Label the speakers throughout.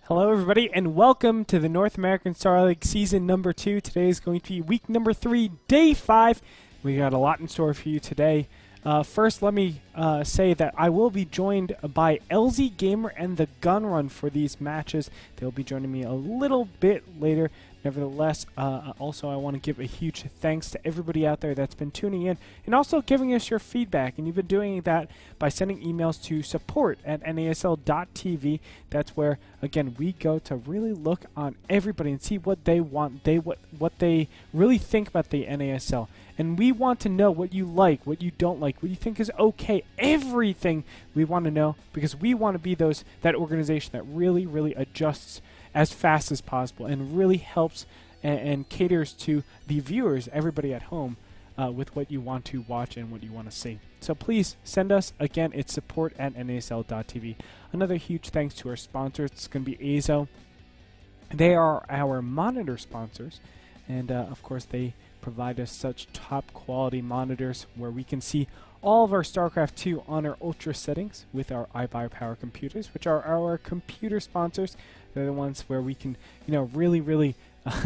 Speaker 1: Hello everybody and welcome to the North American Star League Season number 2. Today is going to be week number 3, day 5. We got a lot in store for you today. First, let me say that I will be joined by LZ Gamer and the Gun Run for these matches. They'll be joining me a little bit later. Nevertheless, also I want to give a huge thanks to everybody out there that's been tuning in and also giving us your feedback. And you've been doing that by sending emails to support@nasl.tv. That's where, again, we go to really look on everybody and see what they want, what they really think about the NASL. And we want to know what you like, what you don't like, what you think is okay, everything we want to know, because we want to be that organization that really adjusts as fast as possible and really helps and caters to the viewers, everybody at home, with what you want to watch and what you want to see. So please send us. Again, it's support@nasl.tv. Another huge thanks to our sponsors. It's going to be Azo. They are our monitor sponsors, and of course they provide us such top quality monitors where we can see all of our Starcraft 2 on our ultra settings with our iBioPower computers, which are our computer sponsors. They're the ones where we can, really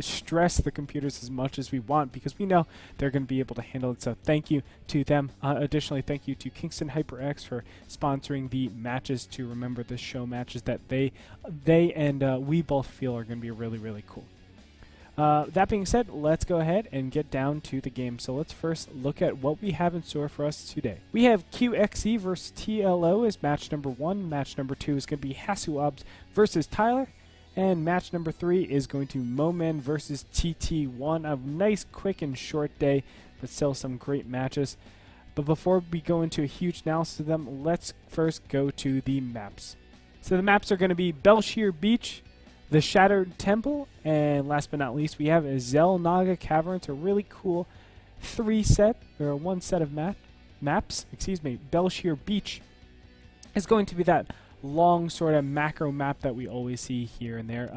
Speaker 1: stress the computers as much as we want, because we know they're going to be able to handle it. So thank you to them. Additionally, thank you to Kingston HyperX for sponsoring the matches to Remember This Show matches that they and we both feel are going to be really cool. That being said, let's go ahead and get down to the game. So let's first look at what we have in store for us today. We have QXE versus TLO as match number 1. Match number 2 is going to be Hasuabs versus Tyler. And match number 3 is going to Moman versus TT1. A nice, quick, and short day, but still some great matches. But before we go into a huge analysis of them, let's first go to the maps. So the maps are going to be Belshir Beach, the Shattered Temple, and last but not least, we have a Zelnaga Caverns, a really cool one set of maps. Belshir Beach is going to be that long sort of macro map that we always see here and there.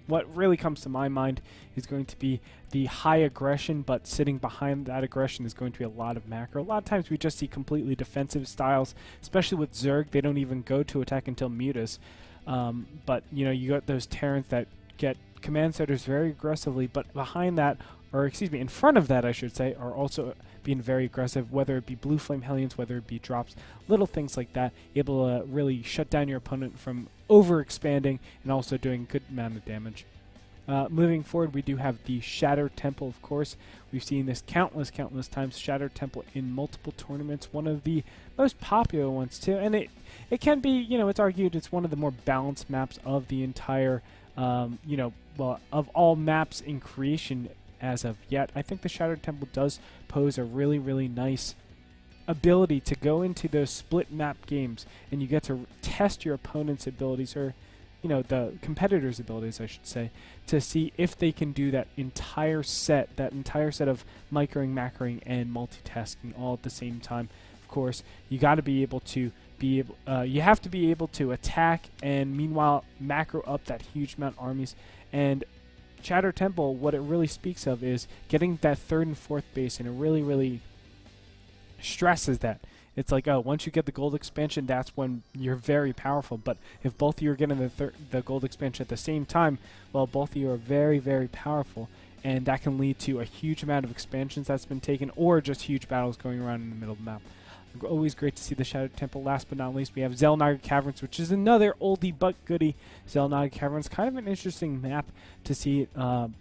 Speaker 1: What really comes to my mind is going to be the high aggression, but sitting behind that aggression is going to be a lot of macro. A lot of times we just see completely defensive styles, especially with Zerg. They don't even go to attack until Mutas. But you got those Terrans that get command centers very aggressively, but behind that, or in front of that I should say, are also being very aggressive, whether it be Blue Flame Hellions, whether it be drops, little things like that, able to really shut down your opponent from overexpanding and also doing a good amount of damage. Moving forward, we do have the Shattered Temple, of course. We've seen this countless times, Shattered Temple in multiple tournaments, one of the most popular ones too, and it can be, it's argued it's one of the more balanced maps of the entire, of all maps in creation as of yet. I think the Shattered Temple does pose a really nice ability to go into those split map games, and you get to test your opponent's abilities, or the competitors' abilities, I should say, to see if they can do that entire set of microing, macroing, and multitasking all at the same time. Of course, you got to be able to you have to be able to attack and meanwhile macro up that huge amount of armies. And Shattered Temple, what it really speaks of is getting that 3rd and 4th base, and it really stresses that. It's like, oh, once you get the gold expansion, that's when you're very powerful. But if both of you are getting the gold expansion at the same time, well, both of you are very powerful, and that can lead to a huge amount of expansions that's been taken, or just huge battles going around in the middle of the map. Always great to see the Shattered Temple. Last but not least, we have Zelnaga Caverns, which is another oldie but goodie. Zelnaga Caverns, kind of an interesting map to see it,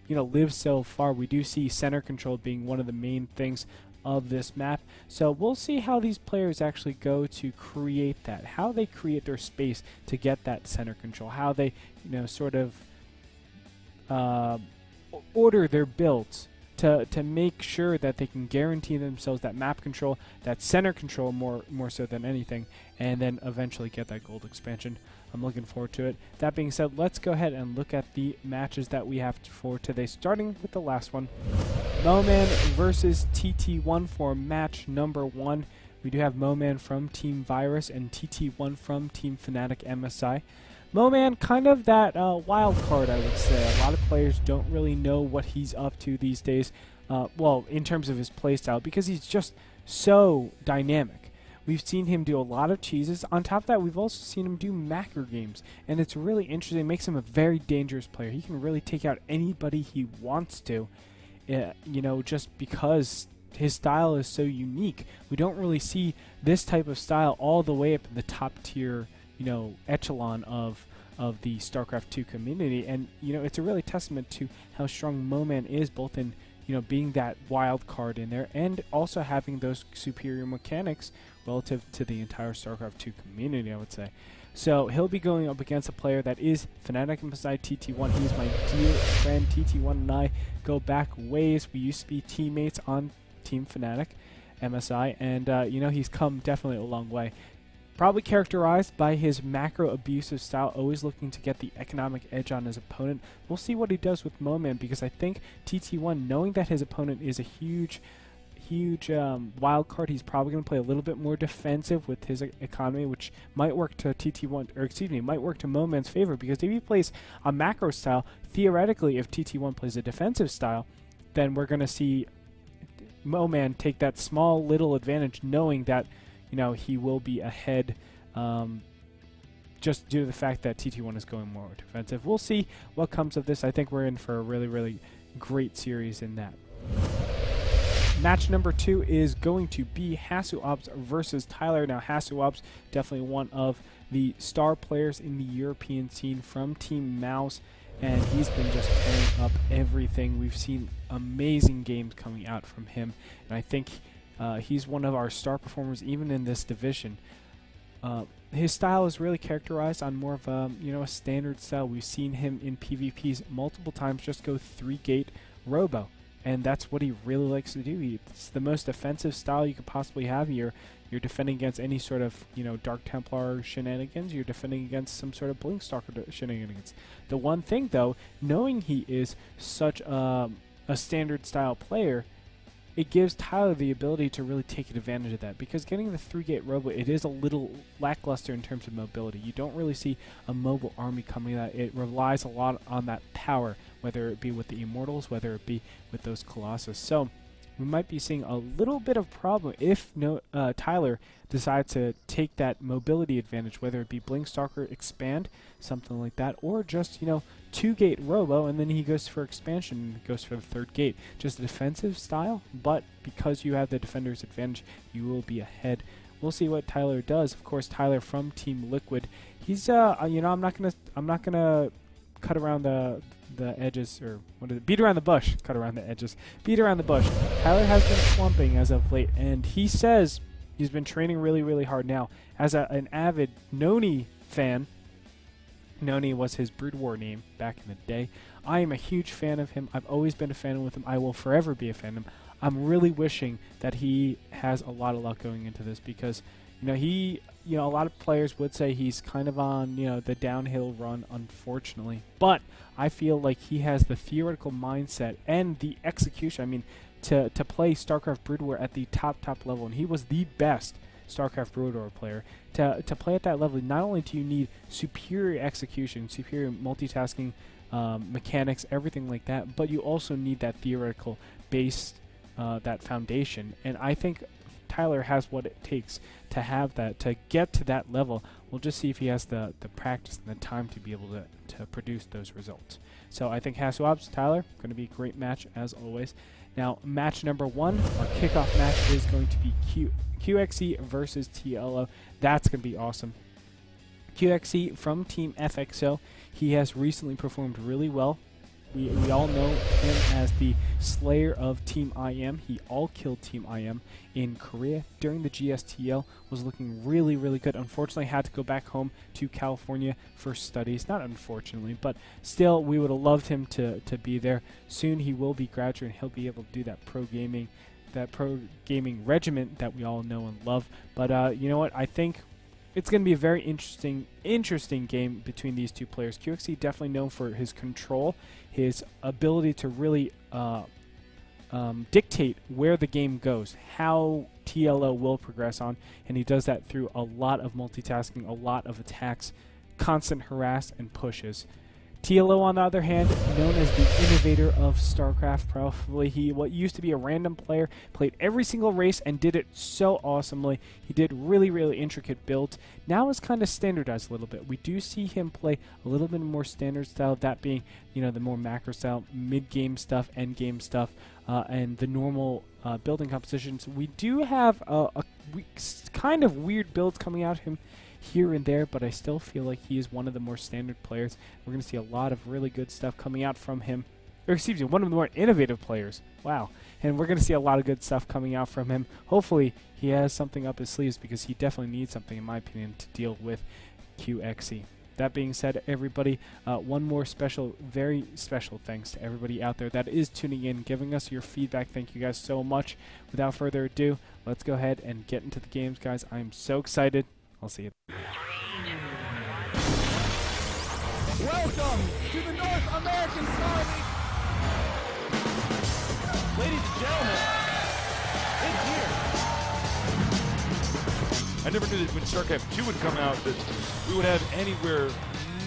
Speaker 1: live so far. We do see center control being one of the main things of this map, so we'll see how these players actually go to create that, how they create their space to get that center control, how they sort of order their builds to make sure that they can guarantee themselves that map control, that center control more so than anything, and then eventually get that gold expansion. I'm looking forward to it. That being said, let's go ahead and look at the matches that we have for today, starting with the last one. Moman versus TT1 for match number 1. We do have Moman from Team Virus and TT1 from Team Fnatic MSI. Moman, kind of that wild card, I would say. A lot of players don't really know what he's up to these days, well, in terms of his playstyle, because he's just so dynamic. We've seen him do a lot of cheeses. On top of that, we've also seen him do macro games, and it's really interesting. It makes him a very dangerous player. He can really take out anybody he wants to, you know, just because his style is so unique. We don't really see this type of style all the way up in the top tier, you know, echelon of the StarCraft 2 community. And, you know, it's a really testament to how strong Moman is, both in, you know, being that wild card in there and also having those superior mechanics relative to the entire StarCraft 2 community, I would say. So he'll be going up against a player that is Fnatic beside TT1. He's my dear friend. TT1 and I go back ways. We used to be teammates on Team Fnatic, MSI, and you know, he's come definitely a long way. Probably characterized by his macro abusive style, always looking to get the economic edge on his opponent. We'll see what he does with Moman, because I think TT1, knowing that his opponent is a huge wild card, he's probably going to play a little bit more defensive with his economy, which might work to TT1, or excuse me, might work to Moman's favor, because if he plays a macro style, theoretically, if TT1 plays a defensive style, then we're going to see Moman take that small little advantage, knowing that, you know, he will be ahead just due to the fact that TT1 is going more defensive. We'll see what comes of this. I think we're in for a really great series in that. Match number 2 is going to be Hasuobs versus Tyler. Now, Hasuobs, definitely one of the star players in the European scene from Team Mouse, and he's been just tearing up everything. We've seen amazing games coming out from him, and I think he's one of our star performers even in this division. His style is really characterized on more of a, you know, a standard style. We've seen him in PvPs multiple times just go 3-gate robo, and that's what he really likes to do. It's the most offensive style you could possibly have. You're defending against any sort of, you know, Dark Templar shenanigans. You're defending against some sort of Blinkstalker shenanigans. The one thing, though, knowing he is such a standard style player, it gives Tyler the ability to really take advantage of that, because getting the 3-gate robo, it is a little lackluster in terms of mobility. You don't really see a mobile army coming out. It relies a lot on that power, whether it be with the Immortals, whether it be with those Colossus. So we might be seeing a little bit of problem if Tyler decides to take that mobility advantage, whether it be Blinkstalker, expand, something like that, or just, you know, 2-gate robo, and then he goes for expansion and goes for the 3rd gate. Just a defensive style, but because you have the defender's advantage, you will be ahead. We'll see what Tyler does. Of course, Tyler from Team Liquid, he's you know, I'm not gonna cut around the edges, or what is it? Beat around the bush. Cut around the edges. Beat around the bush. Tyler has been slumping as of late, and he says he's been training really hard. Now, as an avid Noni fan, Noni was his Brood War name back in the day. I am a huge fan of him. I've always been a fan with him. I will forever be a fan of him. I'm really wishing that he has a lot of luck going into this, because, you know, a lot of players would say he's kind of on, you know, the downhill run, unfortunately. But I feel like he has the theoretical mindset and the execution. I mean, to play StarCraft Brood War at the top level, and he was the best StarCraft Brood War player. To play at that level, not only do you need superior execution, superior multitasking, mechanics, everything like that, but you also need that theoretical base, that foundation. And I think Tyler has what it takes to have that, to get to that level. We'll just see if he has the practice and the time to be able to produce those results. So I think Hasuobs, Tyler, going to be a great match as always. Now, match number 1, our kickoff match, is going to be QXE versus TLO. That's going to be awesome. QXE from Team FXO. He has recently performed really well. We all know him as the slayer of Team IM. He all-killed Team IM in Korea during the GSTL, was looking really good. Unfortunately, had to go back home to California for studies. Not unfortunately, but still, we would have loved him to be there. Soon he will be graduating. He'll be able to do that pro gaming regiment that we all know and love. But you know what? I think it's going to be a very interesting game between these two players. QXE definitely known for his control, his ability to really dictate where the game goes, how TLO will progress on, and he does that through a lot of multitasking, a lot of attacks, constant harass, and pushes. TLO, on the other hand, known as the innovator of Starcraft, probably what used to be a random player, played every single race and did it so awesomely. He did really, really intricate builds. Now it's kind of standardized a little bit. We do see him play a little bit more standard style, that being, you know, the more macro style, mid-game stuff, end-game stuff, and the normal building compositions. We do have kind of weird builds coming out of him here and there, but I still feel like he is one of the more standard players. We're going to see a lot of really good stuff coming out from him. Or excuse me, one of the more innovative players. Wow. And we're going to see a lot of good stuff coming out from him. Hopefully he has something up his sleeves, because he definitely needs something, in my opinion, to deal with QXE. That being said, everybody, one more special, very special thanks to everybody out there that is tuning in, giving us your feedback. Thank you guys so much. Without further ado, let's go ahead and get into the games, guys. I'm so excited. I'll see you.
Speaker 2: Welcome to the North American Star League. Ladies and gentlemen, it's here.
Speaker 3: I never knew that when Starcraft 2 would come out that we would have anywhere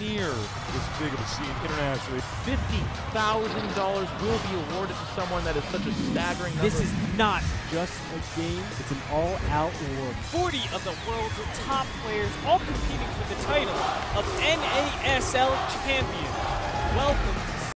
Speaker 3: near this big of a scene internationally.
Speaker 2: $50,000 will be awarded to someone that is such a staggering number.
Speaker 1: This is not just a game, it's an all-out war.
Speaker 4: 40 of the world's top players all competing for the title of NASL champion. Welcome